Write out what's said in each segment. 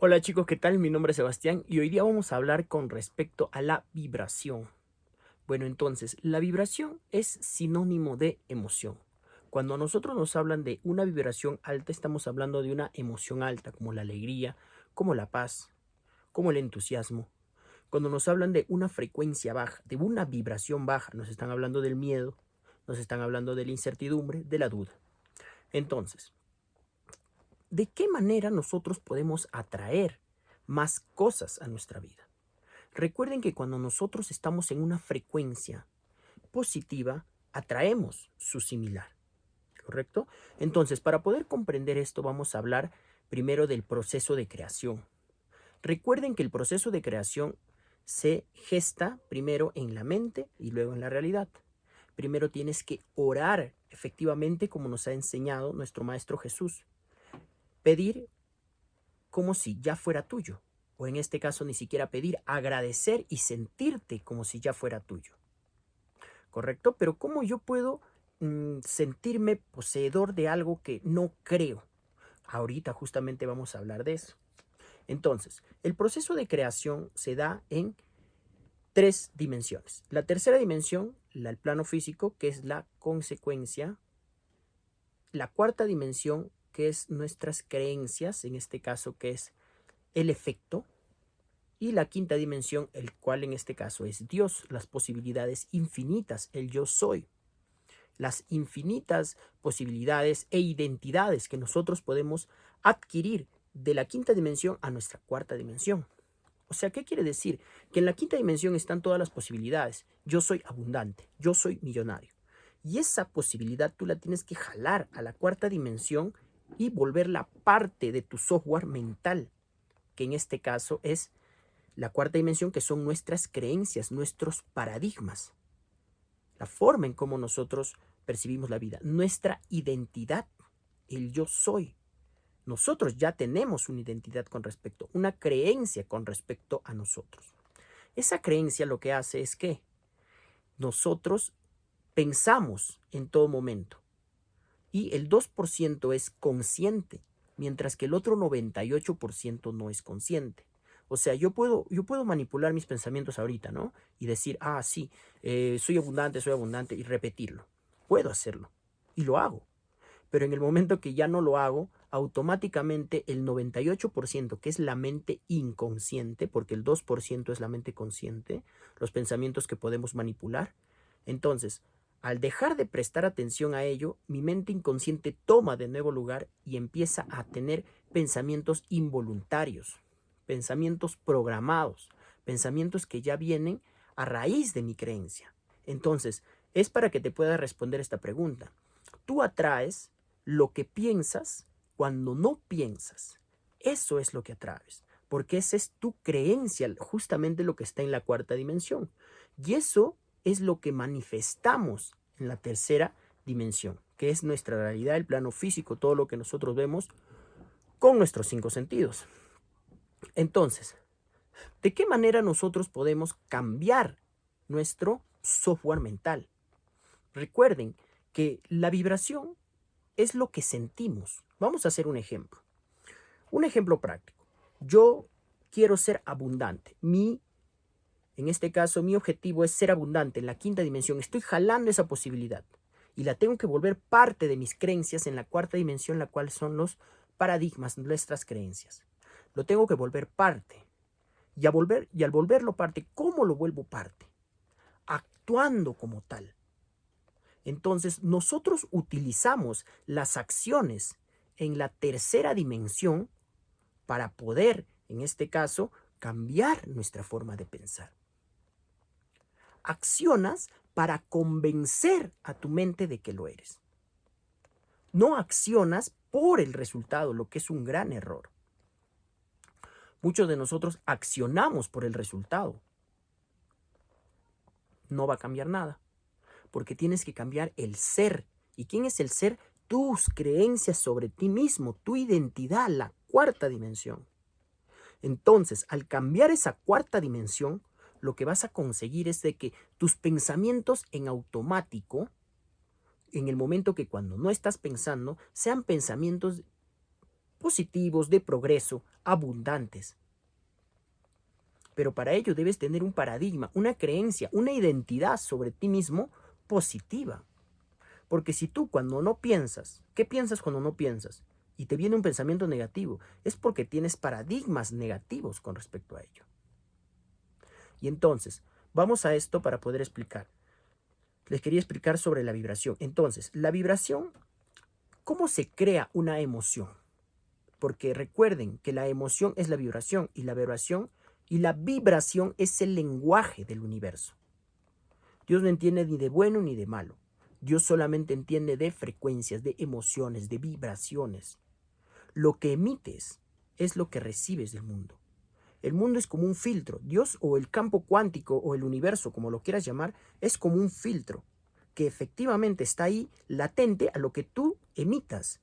Hola chicos, ¿qué tal? Mi nombre es Sebastián y hoy día vamos a hablar con respecto a la vibración. Bueno, entonces, la vibración es sinónimo de emoción. Cuando a nosotros nos hablan de una vibración alta, estamos hablando de una emoción alta, como la alegría, como la paz, como el entusiasmo. Cuando nos hablan de una frecuencia baja, de una vibración baja, nos están hablando del miedo, nos están hablando de la incertidumbre, de la duda. Entonces, ¿de qué manera nosotros podemos atraer más cosas a nuestra vida? Recuerden que cuando nosotros estamos en una frecuencia positiva, atraemos su similar, ¿correcto? Entonces, para poder comprender esto, vamos a hablar primero del proceso de creación. Recuerden que el proceso de creación se gesta primero en la mente y luego en la realidad. Primero tienes que orar efectivamente como nos ha enseñado nuestro Maestro Jesús. Pedir como si ya fuera tuyo. O en este caso ni siquiera pedir, agradecer y sentirte como si ya fuera tuyo. ¿Correcto? Pero ¿cómo yo puedo sentirme poseedor de algo que no creo? Ahorita justamente vamos a hablar de eso. Entonces, el proceso de creación se da en tres dimensiones. La tercera dimensión, el plano físico, que es la consecuencia. La cuarta dimensión, que es nuestras creencias, en este caso, que es el efecto. Y la quinta dimensión, el cual en este caso es Dios, las posibilidades infinitas, el yo soy, las infinitas posibilidades e identidades que nosotros podemos adquirir de la quinta dimensión a nuestra cuarta dimensión. O sea, ¿qué quiere decir? Que en la quinta dimensión están todas las posibilidades. Yo soy abundante, yo soy millonario. Y esa posibilidad tú la tienes que jalar a la cuarta dimensión y volverla parte de tu software mental, que en este caso es la cuarta dimensión, que son nuestras creencias, nuestros paradigmas, la forma en cómo nosotros percibimos la vida, nuestra identidad, el yo soy. Nosotros ya tenemos una identidad con respecto, una creencia con respecto a nosotros. Esa creencia lo que hace es que nosotros pensamos en todo momento y el 2% es consciente, mientras que el otro 98% no es consciente. O sea, yo puedo manipular mis pensamientos ahorita, ¿no? Y decir, ah, sí, soy abundante, y repetirlo. Puedo hacerlo. Y lo hago. Pero en el momento que ya no lo hago, automáticamente el 98%, que es la mente inconsciente, porque el 2% es la mente consciente, los pensamientos que podemos manipular. Entonces, al dejar de prestar atención a ello, mi mente inconsciente toma de nuevo lugar y empieza a tener pensamientos involuntarios, pensamientos programados, pensamientos que ya vienen a raíz de mi creencia. Entonces, es para que te pueda responder esta pregunta. Tú atraes lo que piensas cuando no piensas. Eso es lo que atraes, porque esa es tu creencia, justamente lo que está en la cuarta dimensión. Y eso es lo que manifestamos en la tercera dimensión, que es nuestra realidad, el plano físico, todo lo que nosotros vemos con nuestros cinco sentidos. Entonces, ¿de qué manera nosotros podemos cambiar nuestro software mental? Recuerden que la vibración es lo que sentimos. Vamos a hacer un ejemplo. Un ejemplo práctico. Yo quiero ser abundante. En este caso, mi objetivo es ser abundante en la quinta dimensión. Estoy jalando esa posibilidad y la tengo que volver parte de mis creencias en la cuarta dimensión, la cual son los paradigmas, nuestras creencias. Lo tengo que volver parte. Y al volverlo parte, ¿cómo lo vuelvo parte? Actuando como tal. Entonces, nosotros utilizamos las acciones en la tercera dimensión para poder, en este caso, cambiar nuestra forma de pensar. Accionas para convencer a tu mente de que lo eres. No accionas por el resultado, lo que es un gran error. Muchos de nosotros accionamos por el resultado. No va a cambiar nada, porque tienes que cambiar el ser. ¿Y quién es el ser? Tus creencias sobre ti mismo, tu identidad, la cuarta dimensión. Entonces, al cambiar esa cuarta dimensión, lo que vas a conseguir es de que tus pensamientos en automático, en el momento que cuando no estás pensando, sean pensamientos positivos, de progreso, abundantes. Pero para ello debes tener un paradigma, una creencia, una identidad sobre ti mismo positiva. Porque si tú cuando no piensas, ¿qué piensas cuando no piensas? Y te viene un pensamiento negativo, es porque tienes paradigmas negativos con respecto a ello. Y entonces, vamos a esto para poder explicar. Les quería explicar sobre la vibración. Entonces, la vibración, ¿cómo se crea una emoción? Porque recuerden que la emoción es la vibración y la vibración es el lenguaje del universo. Dios no entiende ni de bueno ni de malo. Dios solamente entiende de frecuencias, de emociones, de vibraciones. Lo que emites es lo que recibes del mundo. El mundo es como un filtro. Dios o el campo cuántico o el universo, como lo quieras llamar, es como un filtro que efectivamente está ahí latente a lo que tú emitas.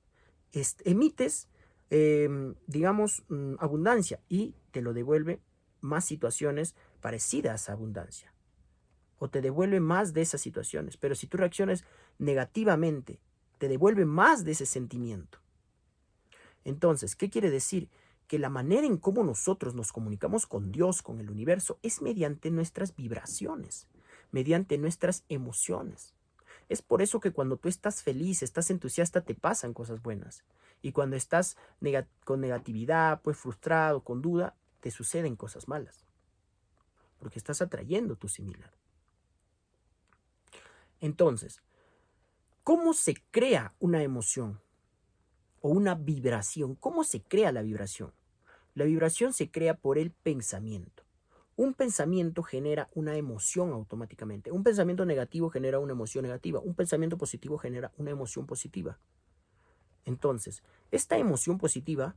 Emites, digamos, abundancia y te lo devuelve más situaciones parecidas a abundancia. O te devuelve más de esas situaciones. Pero si tú reaccionas negativamente, te devuelve más de ese sentimiento. Entonces, ¿qué quiere decir? Que la manera en cómo nosotros nos comunicamos con Dios, con el universo, es mediante nuestras vibraciones, mediante nuestras emociones. Es por eso que cuando tú estás feliz, estás entusiasta, te pasan cosas buenas. Y cuando estás con negatividad, pues frustrado, con duda, te suceden cosas malas. Porque estás atrayendo tu similar. Entonces, ¿cómo se crea una emoción o una vibración? ¿Cómo se crea la vibración? La vibración se crea por el pensamiento. Un pensamiento genera una emoción automáticamente. Un pensamiento negativo genera una emoción negativa. Un pensamiento positivo genera una emoción positiva. Entonces, esta emoción positiva,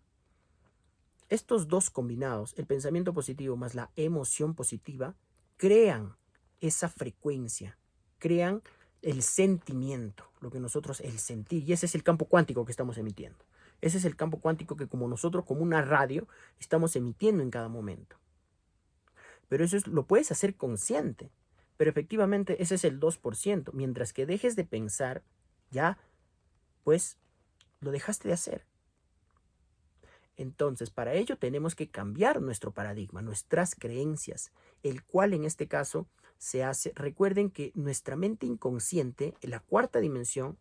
estos dos combinados, el pensamiento positivo más la emoción positiva, crean esa frecuencia, crean el sentimiento, lo que nosotros, el sentir, y ese es el campo cuántico que estamos emitiendo. Ese es el campo cuántico que como nosotros, como una radio, estamos emitiendo en cada momento. Pero eso lo puedes hacer consciente, pero efectivamente ese es el 2%, mientras que dejes de pensar, ya, pues, lo dejaste de hacer. Entonces, para ello tenemos que cambiar nuestro paradigma, nuestras creencias, el cual en este caso se hace, recuerden que nuestra mente inconsciente, en la cuarta dimensión,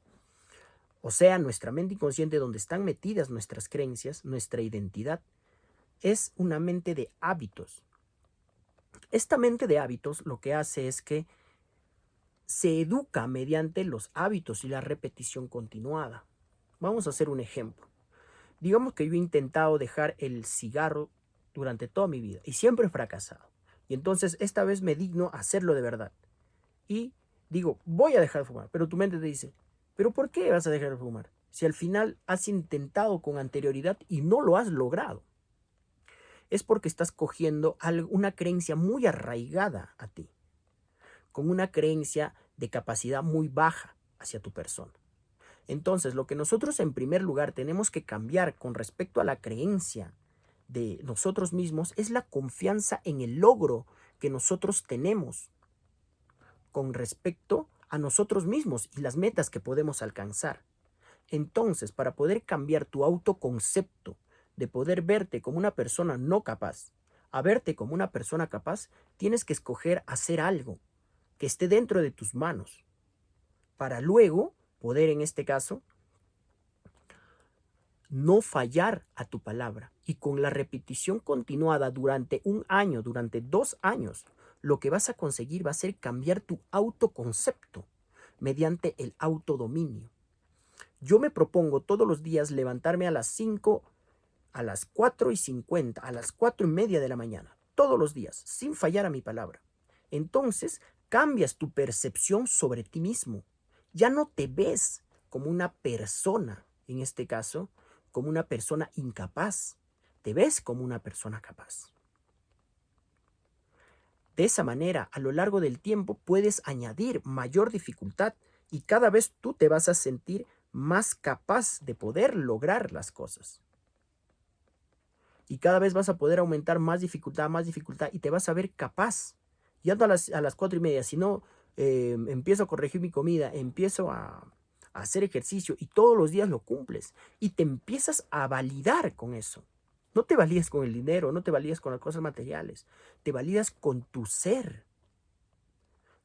o sea, nuestra mente inconsciente donde están metidas nuestras creencias, nuestra identidad, es una mente de hábitos. Esta mente de hábitos lo que hace es que se educa mediante los hábitos y la repetición continuada. Vamos a hacer un ejemplo. Digamos que yo he intentado dejar el cigarro durante toda mi vida y siempre he fracasado. Y entonces esta vez me digno a hacerlo de verdad. Y digo, voy a dejar de fumar, pero tu mente te dice, ¿pero por qué vas a dejar de fumar? Si al final has intentado con anterioridad y no lo has logrado. Es porque estás cogiendo una creencia muy arraigada a ti, con una creencia de capacidad muy baja hacia tu persona. Entonces, lo que nosotros en primer lugar tenemos que cambiar con respecto a la creencia de nosotros mismos es la confianza en el logro que nosotros tenemos con respecto a nosotros mismos y las metas que podemos alcanzar. Entonces, para poder cambiar tu autoconcepto, de poder verte como una persona no capaz, a verte como una persona capaz, tienes que escoger hacer algo que esté dentro de tus manos, para luego poder, en este caso, no fallar a tu palabra. Y con la repetición continuada durante 1 año, durante 2 años, lo que vas a conseguir va a ser cambiar tu autoconcepto mediante el autodominio. Yo me propongo todos los días levantarme a las 5, a las 4:50, a las 4:30 de la mañana, todos los días, sin fallar a mi palabra. Entonces, cambias tu percepción sobre ti mismo. Ya no te ves como una persona, en este caso, como una persona incapaz. Te ves como una persona capaz. De esa manera, a lo largo del tiempo, puedes añadir mayor dificultad y cada vez tú te vas a sentir más capaz de poder lograr las cosas. Y cada vez vas a poder aumentar más dificultad y te vas a ver capaz. Y ando a las 4:30, si no empiezo a corregir mi comida, empiezo a a hacer ejercicio y todos los días lo cumples y te empiezas a validar con eso. No te validas con el dinero, no te validas con las cosas materiales, te validas con tu ser,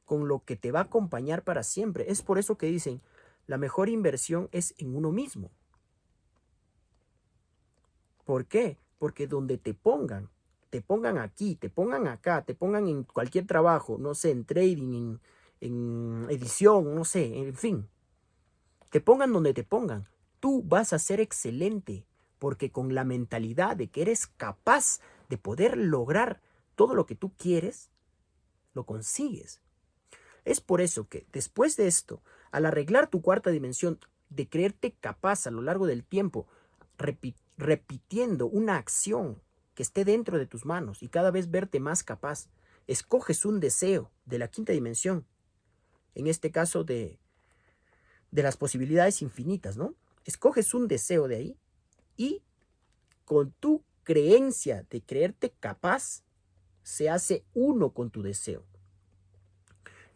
con lo que te va a acompañar para siempre. Es por eso que dicen, la mejor inversión es en uno mismo. ¿Por qué? Porque donde te pongan aquí, te pongan acá, te pongan en cualquier trabajo, no sé, en trading, en edición, no sé, en fin, te pongan donde te pongan, tú vas a ser excelente, porque con la mentalidad de que eres capaz de poder lograr todo lo que tú quieres, lo consigues. Es por eso que después de esto, al arreglar tu cuarta dimensión, de creerte capaz a lo largo del tiempo, repitiendo una acción que esté dentro de tus manos y cada vez verte más capaz, escoges un deseo de la quinta dimensión, en este caso de las posibilidades infinitas, ¿no? Escoges un deseo de ahí y con tu creencia de creerte capaz, se hace uno con tu deseo.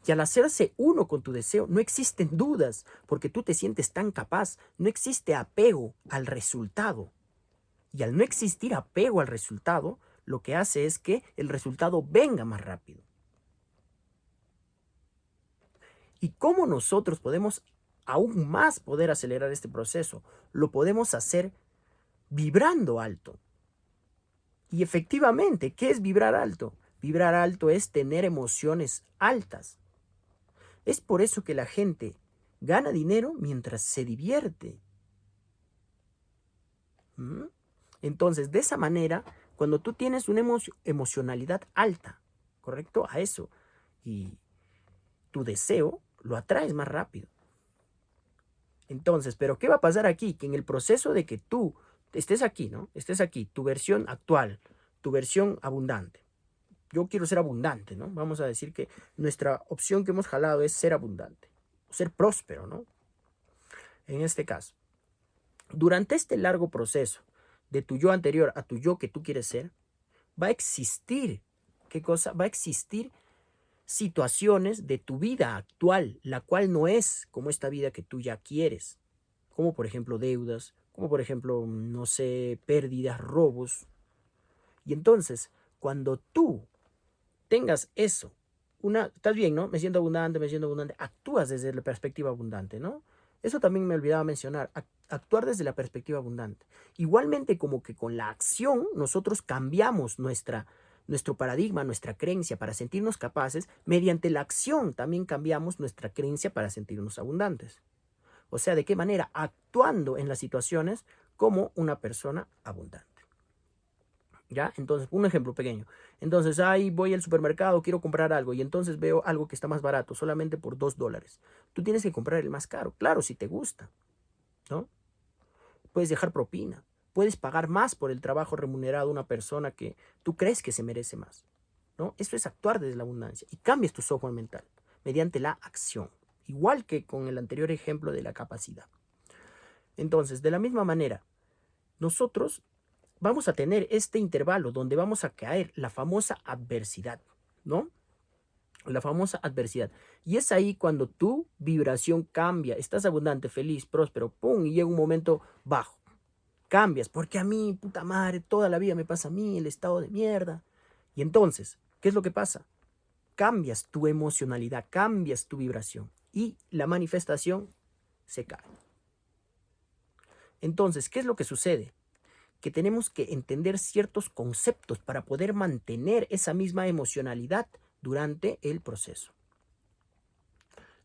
Y al hacerse uno con tu deseo, no existen dudas, porque tú te sientes tan capaz, no existe apego al resultado. Y al no existir apego al resultado, lo que hace es que el resultado venga más rápido. ¿Y cómo nosotros podemos aún más poder acelerar este proceso? Lo podemos hacer vibrando alto. Y efectivamente, ¿qué es vibrar alto? Vibrar alto es tener emociones altas. Es por eso que la gente gana dinero mientras se divierte. ¿Mm? Entonces, de esa manera, cuando tú tienes una emocionalidad alta, ¿correcto? A eso, y tu deseo lo atraes más rápido. Entonces, ¿pero qué va a pasar aquí? Que en el proceso de que tú estés aquí, ¿no? Estés aquí, tu versión actual, tu versión abundante. Yo quiero ser abundante, ¿no? Vamos a decir que nuestra opción que hemos jalado es ser abundante, ser próspero, ¿no? En este caso, durante este largo proceso de tu yo anterior a tu yo que tú quieres ser, va a existir, ¿qué cosa? Va a existir situaciones de tu vida actual, la cual no es como esta vida que tú ya quieres, como por ejemplo deudas, como por ejemplo, no sé, pérdidas, robos. Y entonces, cuando tú tengas eso, estás bien, ¿no? Me siento abundante, actúas desde la perspectiva abundante, ¿no? Eso también me olvidaba mencionar, actuar desde la perspectiva abundante. Igualmente como que con la acción nosotros cambiamos nuestro paradigma, nuestra creencia para sentirnos capaces, mediante la acción también cambiamos nuestra creencia para sentirnos abundantes. O sea, ¿de qué manera? Actuando en las situaciones como una persona abundante. ¿Ya? Entonces, un ejemplo pequeño. Entonces, ahí voy al supermercado, quiero comprar algo y entonces veo algo que está más barato, solamente por $2. Tú tienes que comprar el más caro, claro, si te gusta, ¿no? Puedes dejar propina, puedes pagar más por el trabajo remunerado a una persona que tú crees que se merece más, ¿no? Eso es actuar desde la abundancia y cambias tu software mental mediante la acción, igual que con el anterior ejemplo de la capacidad. Entonces, de la misma manera, nosotros vamos a tener este intervalo donde vamos a caer la famosa adversidad, ¿no? La famosa adversidad. Y es ahí cuando tu vibración cambia, estás abundante, feliz, próspero, ¡pum! Y llega un momento bajo. Cambias, porque a mí, puta madre, toda la vida me pasa a mí el estado de mierda. Y entonces, ¿qué es lo que pasa? Cambias tu emocionalidad, cambias tu vibración y la manifestación se cae. Entonces, ¿qué es lo que sucede? Que tenemos que entender ciertos conceptos para poder mantener esa misma emocionalidad durante el proceso.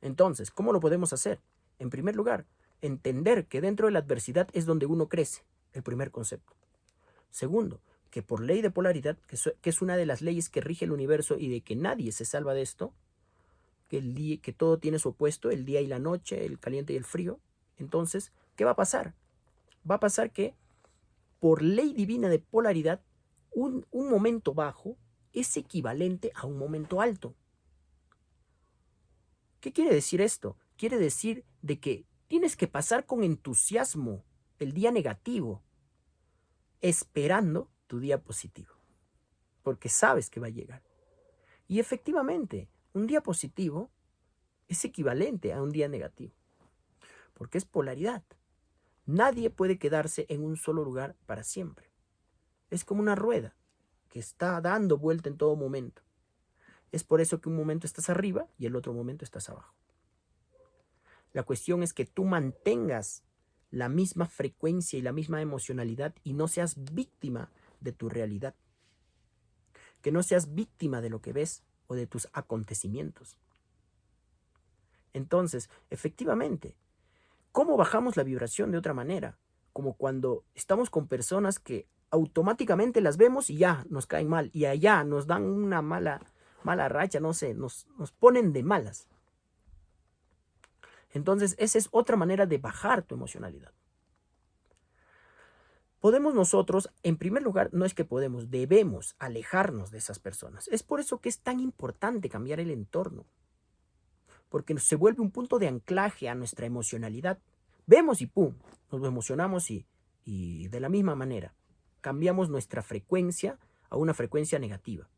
Entonces, ¿cómo lo podemos hacer? En primer lugar, entender que dentro de la adversidad es donde uno crece, el primer concepto. Segundo, que por ley de polaridad, que es una de las leyes que rige el universo y de que nadie se salva de esto, que todo tiene su opuesto, el día y la noche, el caliente y el frío. Entonces, ¿qué va a pasar? Va a pasar que por ley divina de polaridad, un momento bajo es equivalente a un momento alto. ¿Qué quiere decir esto? Quiere decir de que tienes que pasar con entusiasmo el día negativo, esperando tu día positivo, porque sabes que va a llegar. Y efectivamente, un día positivo es equivalente a un día negativo. porque es polaridad. Nadie puede quedarse en un solo lugar para siempre. Es como una rueda que está dando vuelta en todo momento. Es por eso que un momento estás arriba y el otro momento estás abajo. La cuestión es que tú mantengas la misma frecuencia y la misma emocionalidad y no seas víctima de tu realidad. Que no seas víctima de lo que ves o de tus acontecimientos. Entonces, efectivamente, ¿cómo bajamos la vibración de otra manera? Como cuando estamos con personas que automáticamente las vemos y ya nos caen mal y allá nos dan una mala racha, no sé, nos ponen de malas. Entonces, esa es otra manera de bajar tu emocionalidad. Podemos nosotros, en primer lugar, no es que podemos, debemos alejarnos de esas personas. Es por eso que es tan importante cambiar el entorno, porque se vuelve un punto de anclaje a nuestra emocionalidad. Vemos y pum, nos emocionamos y de la misma manera cambiamos nuestra frecuencia a una frecuencia negativa.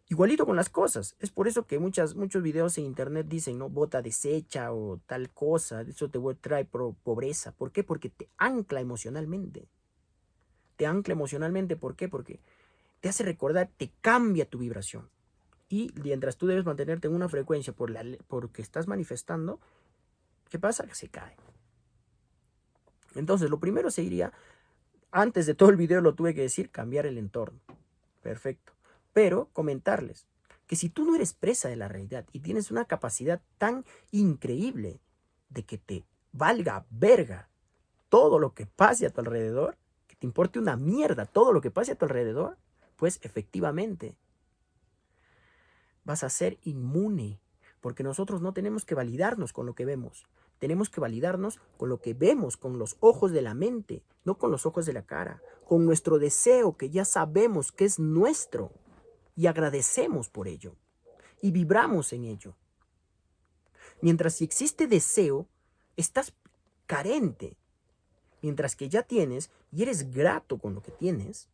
Igualito con las cosas. Es por eso que muchos videos en internet dicen, ¿no? Bota desecha o tal cosa. Eso te trae pobreza. ¿Por qué? Porque te ancla emocionalmente. Te ancla emocionalmente. ¿Por qué? Porque te hace recordar, te cambia tu vibración. Y mientras tú debes mantenerte en una frecuencia porque estás manifestando, ¿qué pasa? Que se cae. Entonces, lo primero sería, antes de todo el video lo tuve que decir, cambiar el entorno. Perfecto. Pero comentarles que si tú no eres presa de la realidad y tienes una capacidad tan increíble de que te valga verga todo lo que pase a tu alrededor, que te importe una mierda todo lo que pase a tu alrededor, pues efectivamente vas a ser inmune, porque nosotros no tenemos que validarnos con lo que vemos. Tenemos que validarnos con lo que vemos, con los ojos de la mente, no con los ojos de la cara, con nuestro deseo que ya sabemos que es nuestro. Y agradecemos por ello. Y vibramos en ello. Mientras si existe deseo, estás carente. Mientras que ya tienes y eres grato con lo que tienes,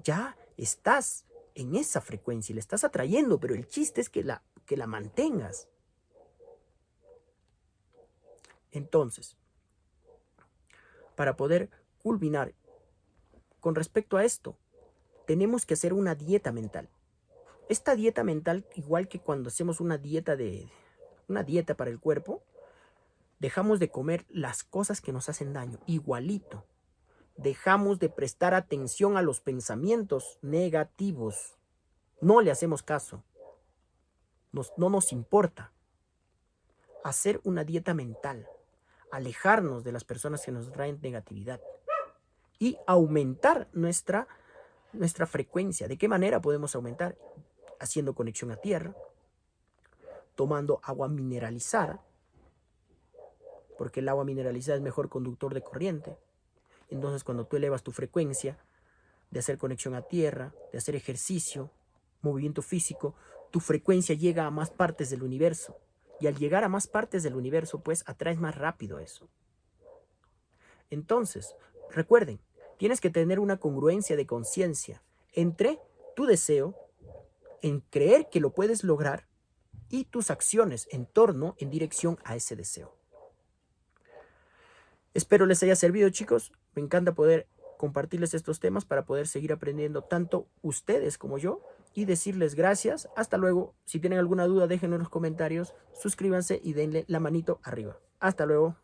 ya estás en esa frecuencia y la estás atrayendo, pero el chiste es que la mantengas. Entonces, para poder culminar con respecto a esto, tenemos que hacer una dieta mental. Esta dieta mental, igual que cuando hacemos una dieta para el cuerpo, dejamos de comer las cosas que nos hacen daño, igualito. Dejamos de prestar atención a los pensamientos negativos. No le hacemos caso. No nos importa. Hacer una dieta mental. Alejarnos de las personas que nos traen negatividad. Y aumentar nuestra frecuencia. ¿De qué manera podemos aumentar? Haciendo conexión a tierra, tomando agua mineralizada, porque el agua mineralizada es mejor conductor de corriente. Entonces, cuando tú elevas tu frecuencia de hacer conexión a tierra, de hacer ejercicio, movimiento físico, tu frecuencia llega a más partes del universo. Y al llegar a más partes del universo, pues atraes más rápido eso. Entonces, recuerden, tienes que tener una congruencia de conciencia entre tu deseo, en creer que lo puedes lograr, y tus acciones en dirección a ese deseo. Espero les haya servido, chicos. Me encanta poder compartirles estos temas para poder seguir aprendiendo tanto ustedes como yo y decirles gracias. Hasta luego. Si tienen alguna duda, déjenlo en los comentarios, suscríbanse y denle la manito arriba. Hasta luego.